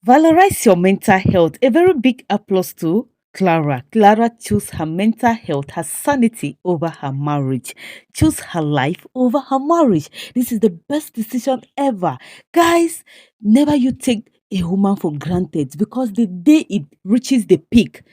Valorize your mental health. A very big applause to Clara. Clara chose her mental health, her sanity over her marriage. Choose her life over her marriage. This is the best decision ever. Guys, never you take a woman for granted because the day it reaches the peak,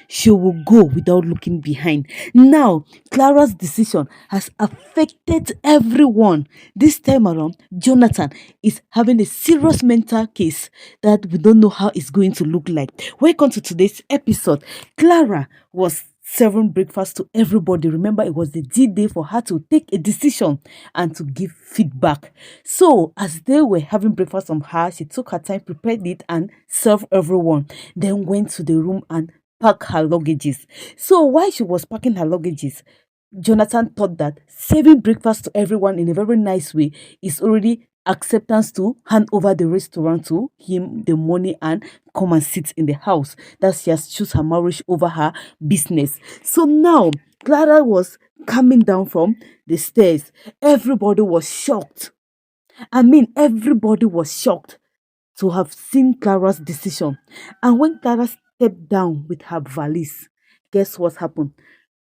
she will go without looking behind. Now, Clara's decision has affected everyone. This time around, Jonathan is having a serious mental case that we don't know how it's going to look like. Welcome to today's episode. Clara was serving breakfast to everybody. Remember, it was the D-Day for her to take a decision and to give feedback. So, as they were having breakfast on her, she took her time, prepared it, and served everyone. Then went to the room and packed her luggages. So, while she was packing her luggages, Jonathan thought that serving breakfast to everyone in a very nice way is already acceptance to hand over the restaurant to him, the money, and come and sit in the house. That she has choose her marriage over her business. So now Clara was coming down from the stairs. Everybody was shocked. Everybody was shocked to have seen Clara's decision. And when Clara stepped down with her valise, guess what happened?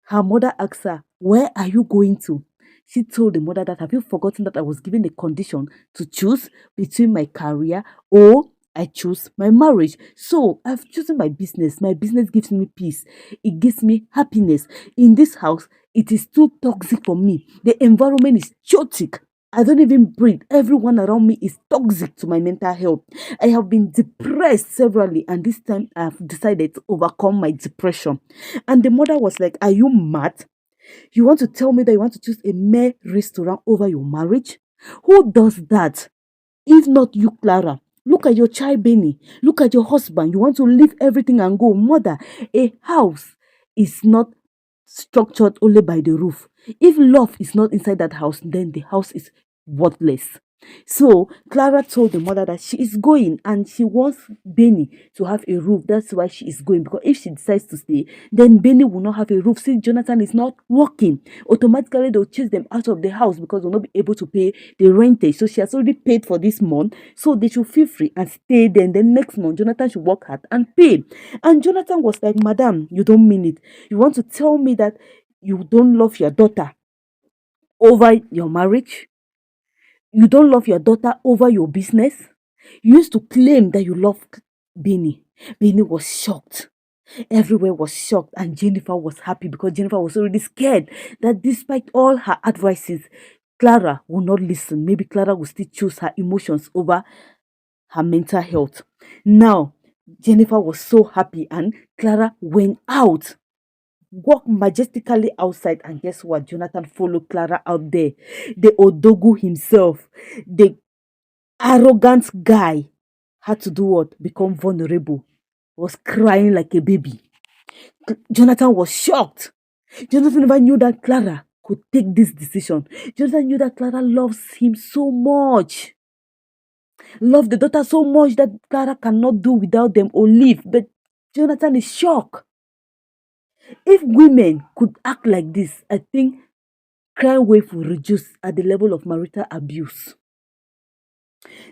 Her mother asked her, "Where are you going to?" She told the mother that, "Have you forgotten that I was given a condition to choose between my career or I choose my marriage? So I've chosen my business. My business gives me peace. It gives me happiness. In this house, it is too toxic for me. The environment is chaotic. I don't even breathe. Everyone around me is toxic to my mental health. I have been depressed severally, and this time I've decided to overcome my depression." And the mother was like, "Are you mad? You want to tell me that you want to choose a mere restaurant over your marriage? Who does that? If not you, Clara. Look at your child, Benny. Look at your husband. You want to leave everything and go. Mother, a house is not structured only by the roof. If love is not inside that house, then the house is worthless." So Clara told the mother that she is going and she wants Benny to have a roof. That's why she is going. Because if she decides to stay, then Benny will not have a roof. Since Jonathan is not working, automatically they'll chase them out of the house because they'll not be able to pay the rentage. So she has already paid for this month. So they should feel free and stay there. And then next month, Jonathan should work hard and pay. And Jonathan was like, "Madam, you don't mean it. You want to tell me that you don't love your daughter over your marriage? You don't love your daughter over your business? You used to claim that you loved Benny." Benny was shocked. Everywhere was shocked, and Jennifer was happy because Jennifer was already scared that despite all her advices, Clara will not listen. Maybe Clara will still choose her emotions over her mental health. Now, Jennifer was so happy, and Clara went out, walked majestically outside, and guess what? Jonathan followed Clara out there. The Odogu himself, the arrogant guy, had to do what? Become vulnerable. Was crying like a baby. Jonathan was shocked. Jonathan never knew that Clara could take this decision. Jonathan knew that Clara loves him so much. Loved the daughter so much that Clara cannot do without them or live. But Jonathan is shocked. If women could act like this, I think crime wave will reduce at the level of marital abuse.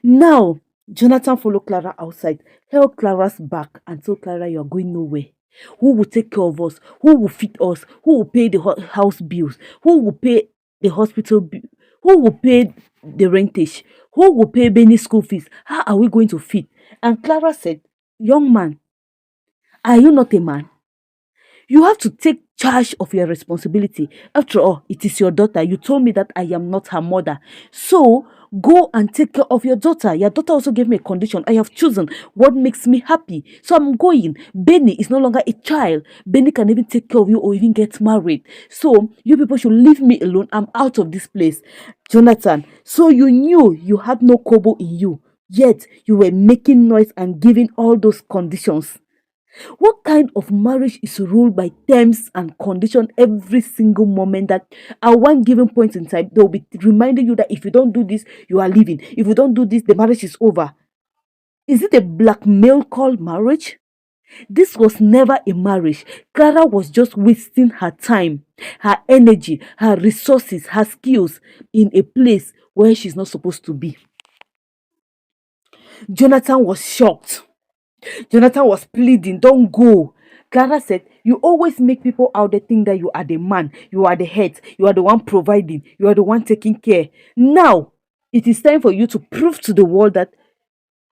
Now, Jonathan followed Clara outside, held Clara's back, and told Clara, "You are going nowhere. Who will take care of us? Who will feed us? Who will pay the house bills? Who will pay the hospital bill? Who will pay the rentage? Who will pay Benny's school fees? How are we going to feed?" And Clara said, "Young man, are you not a man? You have to take charge of your responsibility. After all, it is your daughter. You told me that I am not her mother. So go and take care of your daughter. Your daughter also gave me a condition. I have chosen what makes me happy. So I'm going. Benny is no longer a child. Benny can even take care of you or even get married. So you people should leave me alone. I'm out of this place." Jonathan, so you knew you had no kobo in you, yet you were making noise and giving all those conditions. What kind of marriage is ruled by terms and condition every single moment that at one given point in time, they'll be reminding you that if you don't do this, you are leaving. If you don't do this, the marriage is over. Is it a blackmail called marriage? This was never a marriage. Clara was just wasting her time, her energy, her resources, her skills in a place where she's not supposed to be. Jonathan was shocked. Jonathan was pleading, don't go. Clara said, you always make people out there think that you are the man, you are the head, you are the one providing, you are the one taking care. Now, it is time for you to prove to the world that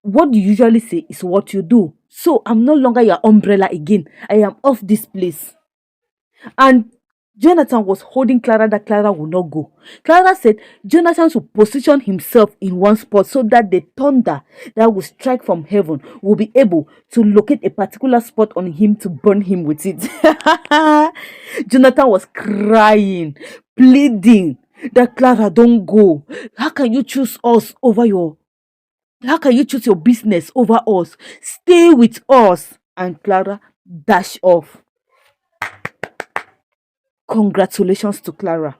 what you usually say is what you do. So I'm no longer your umbrella again. I am off this place. And Jonathan was holding Clara that Clara will not go. Clara said Jonathan should position himself in one spot so that the thunder that will strike from heaven will be able to locate a particular spot on him to burn him with it. Jonathan was crying, pleading that Clara, don't go. How can you choose us over your how can you choose your business over us? Stay with us. And Clara dashed off. Congratulations to Clara.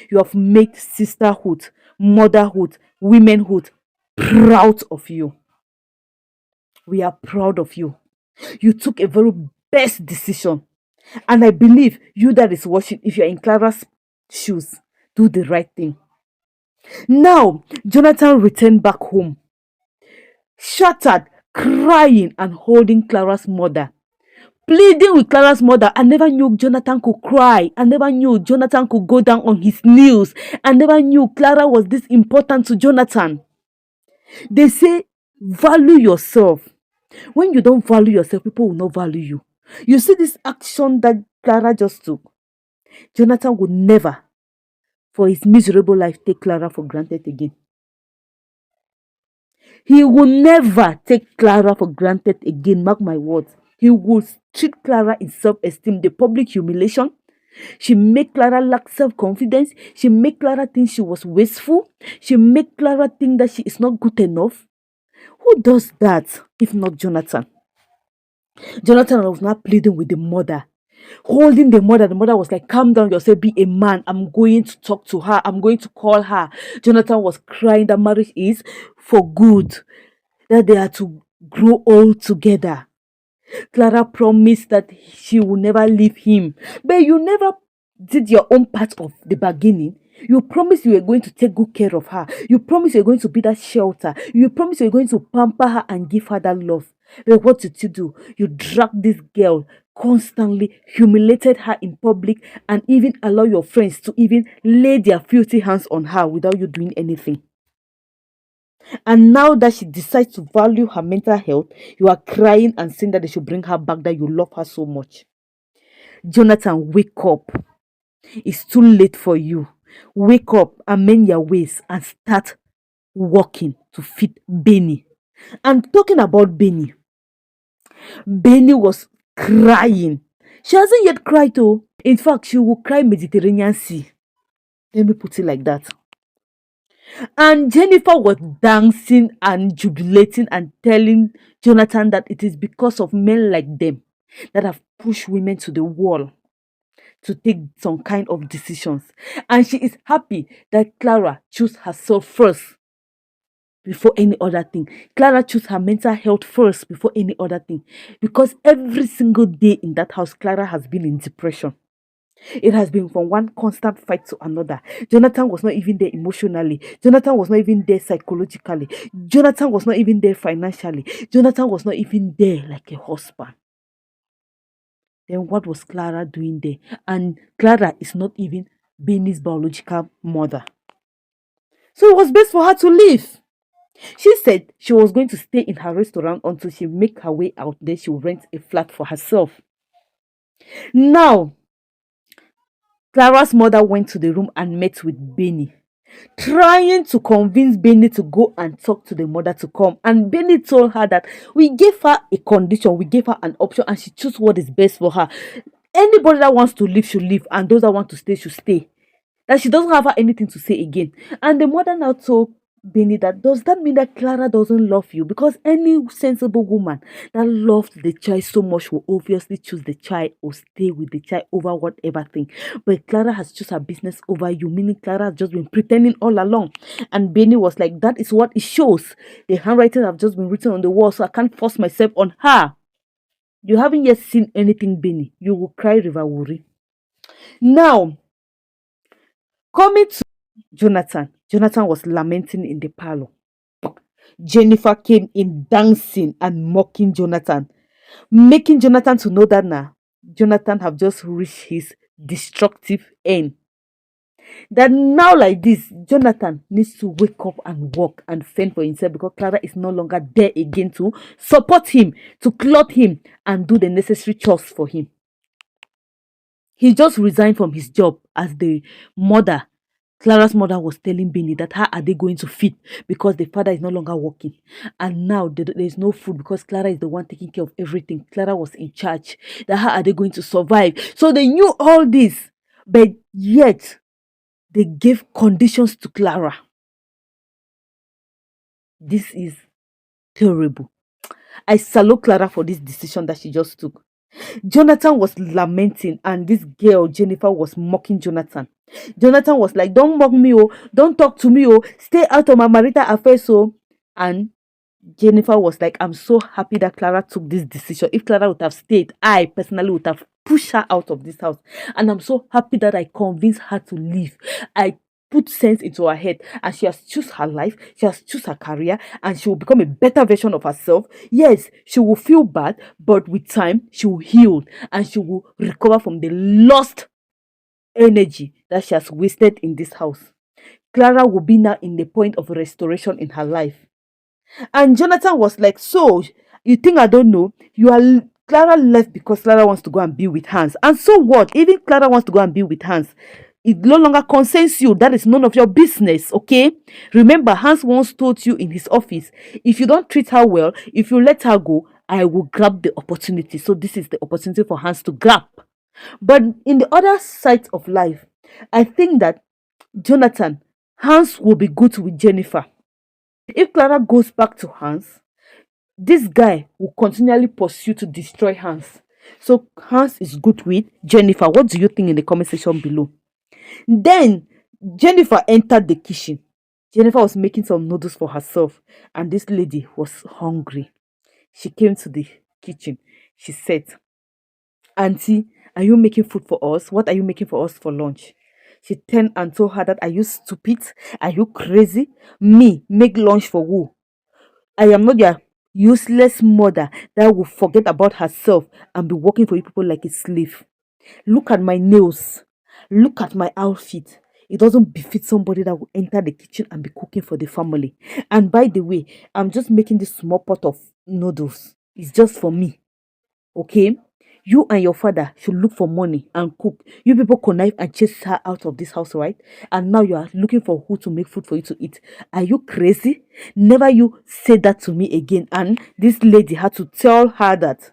You have made sisterhood, motherhood, womanhood proud of you. We are proud of you. You took a very best decision. And I believe you that is watching, if you're in Clara's shoes, do the right thing. Now, Jonathan returned back home, shattered, crying and holding Clara's mother, pleading with Clara's mother. I never knew Jonathan could cry. I never knew Jonathan could go down on his knees. I never knew Clara was this important to Jonathan. They say, value yourself. When you don't value yourself, people will not value you. You see this action that Clara just took. Jonathan would never, for his miserable life, take Clara for granted again. He will never take Clara for granted again. Mark my words. He will treat Clara in self-esteem, the public humiliation. She made Clara lack self-confidence. She made Clara think she was wasteful. She made Clara think that she is not good enough. Who does that if not Jonathan? Jonathan was not pleading with the mother, holding the mother. The mother was like, calm down yourself, be a man. I'm going to talk to her. I'm going to call her. Jonathan was crying that marriage is for good, that they are to grow old together. Clara promised that she will never leave him. But you never did your own part of the bargaining. You promised you were going to take good care of her. You promised you were going to be that shelter. You promised you were going to pamper her and give her that love. But what did you do? You dragged this girl constantly, humiliated her in public, and even allow your friends to even lay their filthy hands on her without you doing anything. And now that she decides to value her mental health, you are crying and saying that they should bring her back, that you love her so much. Jonathan, wake up. It's too late for you. Wake up, amend your ways, and start working to feed Benny. And talking about Benny, Benny was crying. She hasn't yet cried though. In fact, she will cry Mediterranean Sea. Let me put it like that. And Jennifer was dancing and jubilating and telling Jonathan that it is because of men like them that have pushed women to the wall to take some kind of decisions. And she is happy that Clara chose herself first before any other thing. Clara chose her mental health first before any other thing. Because every single day in that house, Clara has been in depression. It has been from one constant fight to another. Jonathan was not even there emotionally. Jonathan was not even there psychologically. Jonathan was not even there financially. Jonathan was not even there like a husband. Then what was Clara doing there? And Clara is not even Benny's biological mother. So it was best for her to leave. She said she was going to stay in her restaurant until she make her way out. Then she will rent a flat for herself. Now, Clara's mother went to the room and met with Benny, trying to convince Benny to go and talk to the mother to come. And Benny told her that we gave her a condition, we gave her an option, and she chose what is best for her. Anybody that wants to leave should leave, and those that want to stay should stay. That she doesn't have anything to say again. And the mother now told Benny that, does that mean that Clara doesn't love you? Because any sensible woman that loved the child so much will obviously choose the child or stay with the child over whatever thing. But Clara has chosen her business over you, meaning Clara has just been pretending all along. And Benny was like, that is what it shows. The handwriting have just been written on the wall, so I can't force myself on her. You haven't yet seen anything, Benny. You will cry river worry. Now, coming to Jonathan was lamenting in the parlor. Jennifer came in dancing and mocking Jonathan, making Jonathan to know that now Jonathan have just reached his destructive end. That now, like this, Jonathan needs to wake up and walk and fend for himself because Clara is no longer there again to support him, to clothe him, and do the necessary chores for him. He just resigned from his job as the mother. Clara's mother was telling Benny that how are they going to feed because the father is no longer working. And now there's no food because Clara is the one taking care of everything. Clara was in charge. That how are they going to survive? So they knew all this, but yet they gave conditions to Clara. This is terrible. I salute Clara for this decision that she just took. Jonathan was lamenting, and this girl, Jennifer, was mocking Jonathan. Jonathan was like, don't mock me, oh, don't talk to me, oh, stay out of my marital affairs, oh. And Jennifer was like, I'm so happy that Clara took this decision. If Clara would have stayed, I personally would have pushed her out of this house. And I'm so happy that I convinced her to leave. I put sense into her head, and she has choose her life, she has choose her career, and she will become a better version of herself. Yes, she will feel bad, but with time she will heal and she will recover from the lost energy that she has wasted in this house. Clara will be now in the point of restoration in her life. And Jonathan was like, so you think I don't know? Clara left because Clara wants to go and be with Hans. And so what? Even Clara wants to go and be with Hans. It no longer concerns you. That is none of your business, okay? Remember, Hans once told you in his office, if you don't treat her well, if you let her go, I will grab the opportunity. So this is the opportunity for Hans to grab. But in the other side of life, I think that Jonathan, Hans will be good with Jennifer. If Clara goes back to Hans, this guy will continually pursue to destroy Hans. So Hans is good with Jennifer. What do you think in the comment section below? Then Jennifer entered the kitchen. Jennifer was making some noodles for herself, and this lady was hungry. She came to the kitchen. She said, Auntie, are you making food for us? What are you making for us for lunch? She turned and told her that, are you stupid? Are you crazy? Me, make lunch for who? I am not your useless mother that will forget about herself and be working for you people like a slave. Look at my nails. Look at my outfit. It doesn't befit somebody that will enter the kitchen and be cooking for the family. And by the way, I'm just making this small pot of noodles. It's just for me. Okay? You and your father should look for money and cook. You people connive and chase her out of this house, right? And now you are looking for who to make food for you to eat. Are you crazy? Never you say that to me again. And this lady had to tell her that,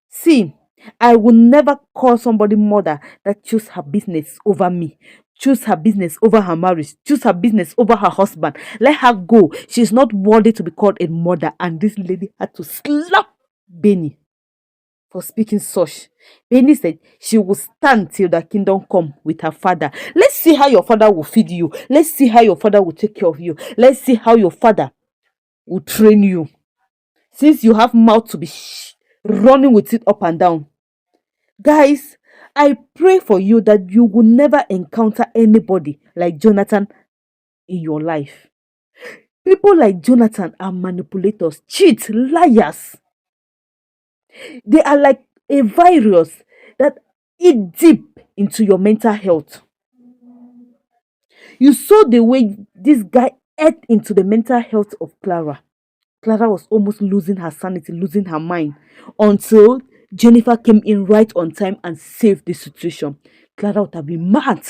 see, I will never call somebody mother that choose her business over me. Choose her business over her marriage. Choose her business over her husband. Let her go. She's not worthy to be called a mother. And this lady had to slap Benny for speaking such. Benny said she will stand till the kingdom come with her father. Let's see how your father will feed you. Let's see how your father will take care of you. Let's see how your father will train you. Since you have mouth to be running with it up and down. Guys, I pray for you that you will never encounter anybody like Jonathan in your life. People like Jonathan are manipulators, cheats, liars. They are like a virus that eat deep into your mental health. You saw the way this guy ate into the mental health of Clara. Clara was almost losing her sanity, losing her mind, until Jennifer came in right on time and saved the situation. Clara would have been mad.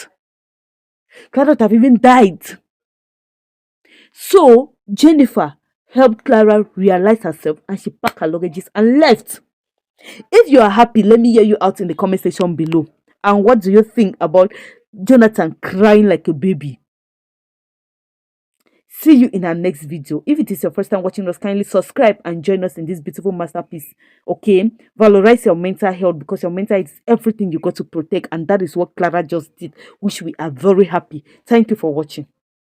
Clara would have even died. So Jennifer helped Clara realize herself, and she packed her luggages and left. If you are happy, let me hear you out in the comment section below. And what do you think about Jonathan crying like a baby? See you in our next video. If it is your first time watching us, kindly subscribe and join us in this beautiful masterpiece. Okay? Valorize your mental health, because your mental health is everything you got to protect. And that is what Clara just did, which we are very happy. Thank you for watching.